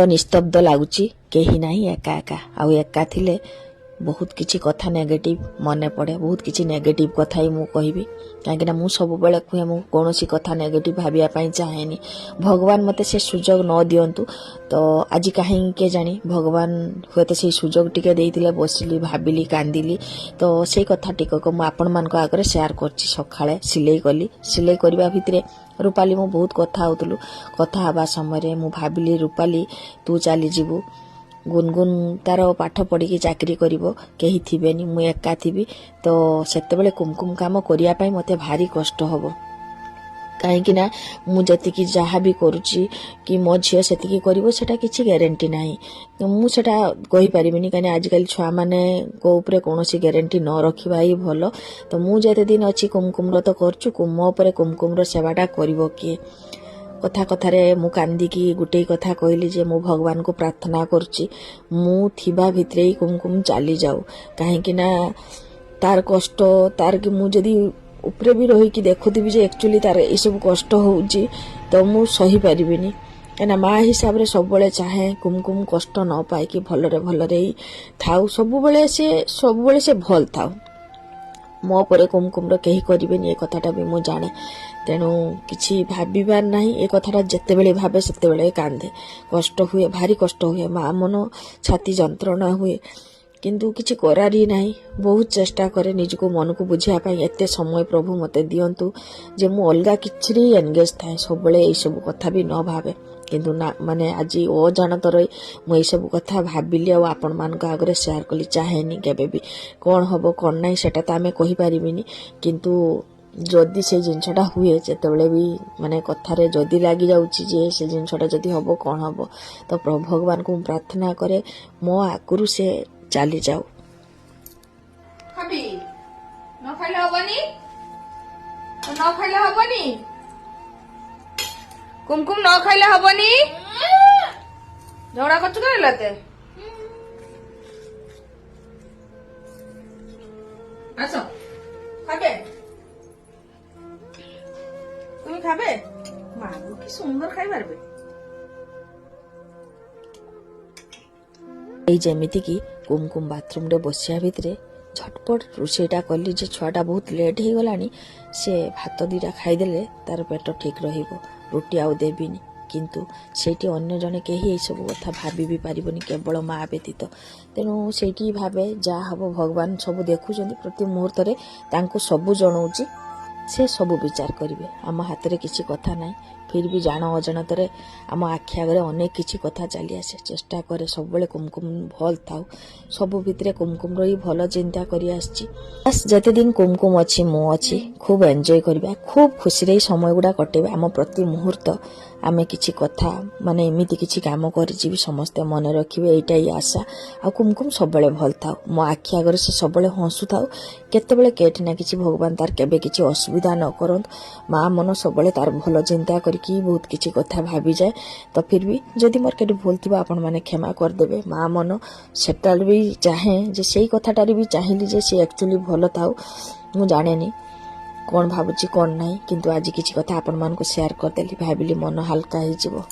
निस्तब्ध लगुच कहीं ना एका एका आउ एका थिले बहुत किछि कथा नेगेटिव मन पड़े बहुत किछि नेगेटिव कथा ही मु कहबी कहीं मु सब बेले कहे मु कौन कथा नेगेटिव भाविया चाहेनी भगवान मते से सुजोग न दियंतु तो आज कहीं के जानी भगवान हुए तो से सुजोग टिके देइतिले बसिली भाबिली कांदिली तो से कथा टिक मु आपण मान आगे शेयर करछि सखाळे सिलाई कली सिलाई करबा भितरे रूपाली मु बहुत कथा होतलु कथा हवा समय मु भाबिली रूपाली तू चली जीवु गुनगुन तार पाठ पढ़ी चाकरी करिवो केही थिबेनी मु एका थिबी तो सेते बेले कुमकुम काम करिया पई मते भारी कष्ट हबो कहीं ना मु जति जहाँ भी करुच्ची कि मो झील से करिवो सेटा किछि ग्यारंटी नाही तो मु सेटा कहि परिबिनी कहीं आजिकल छुआ माने को ऊपर कोनोसी ग्यारंटी न रखिबा ही भलो तो मु जते दिन अछि कुमकुम रो तो करछु कुमो ऊपर कुमकुम रो सेवाटा करिवो किए कथा कथारे मु कांदिकी गुटे कथा कहली जे मु भगवान को प्रार्थना करछि मु थिबा भितरे ही कुमकुम चली जाऊ कहीं ना तार कष्ट तार कि मु जदी ऊपर भी रही कि देखुथि जे एक्चुअली तार ये सब कष्ट होउची तो मु सही परिबिनी कहीं माँ हिसाब रे सब बेले चाहे कुमकुम कष्ट न पाए कि भलरे ही थाउ सब बेले से भल थाउ मो पर कुमकुम कहीं करेनि ए कथाटा भी मु जाने तेणु किछि भाबिबार नाही ए कथाटा जत्ते बेले भाबे सेते बेले कांदे कष्ट हुए भारी कष्ट हुए माँ मन छाती जंत्रणा हुए किंतु किछि करारी नाही बहुत चेष्टा करे निजको मन को बुझिया पाई एते समय प्रभु मते दियंतु जे मु अलगा किछि एंगेज थाए सब बेले ए सब कथा भी न भाबे किंतु ना माने आज अजाणतर मु ये सब कथा भाबिली आ आपण मान आगे शेयर कली चाहेनी केबे भी कौन हम कौन ना सेटा तो आम कहि परिबिनी किंतु जदि से जिनसटा हुए जेतेबेले भी माने कथारे जदि लागी जाउची जे से जिनसटा जदि हबो कौन हबो तो प्रभु भगवान को प्रार्थना करे मो आगुरु से चली जाऊ खाबी न खाइले हबनी तो न खाइले हबनी कुमकुम न खाइले हबनी झगड़ा करछु करे लते आसो खाबे তুমি খাবে মাগো কি সুন্দর খাই পারবে এই যেমিতি কি कुमकुम बाथरूम रे बसिया भितरे झटपट रोषेटा कली जे छुआटा बहुत लेट हो गलानी से भात दीटा खाईदेले तार पेट ठीक रहिबो रुटी आउ देबिनी किंतु सेठी अन्य जने केही ए सब कथा भाबी भी पारिबनी केवल माँ व्यतीत तेणु सेठी भाबे जा हबो भगवान सब देखुचंदी प्रति मुहूर्त रे तांको सब जणाउची से सब विचार करेंगे आम हाथ में किसी कथा ना फिर भी जान अजाणत आम आखि आगे अनेक किसी कथा चली आसे चेष्टा करे सब बेले कुमकुम भल थाउ सब भितर कुमकुम रही भल चिंता करी आस जते दिन कुमकुम अच्छी मु अच्छी खूब एंजॉय करबा खूब खुशी रे समय गुड़ा कटेबा आम प्रति मुहूर्त आमे किछि कथा माने एमिति किछि काम करिछि भी समस्त मन रखिबे एटा ही आशा आ कुमकुम सब बेले भल थाउ मो आखि आगे से सब बेले हंसु थाउ केते बेले केट ना किछि भगवान तार केबे किछि असुविधा न करंत माँ मन सब बेले तार भल चिंता करके बहुत किछि कथा भाबी जाए तो फिर भी जदि मोर केटे भूल थिबा आपण माने क्षमा कर देबे माँ मन सेटाल भी चाहे जे सेही कथाटारी भी चाहिली जे से एक्चुअली भल थाउ मु जानेनी कौन भावुची कौन नहीं किंतु आज किसी कथा आपण मान को शेयर कर देली भाबिली मन हल्का हो।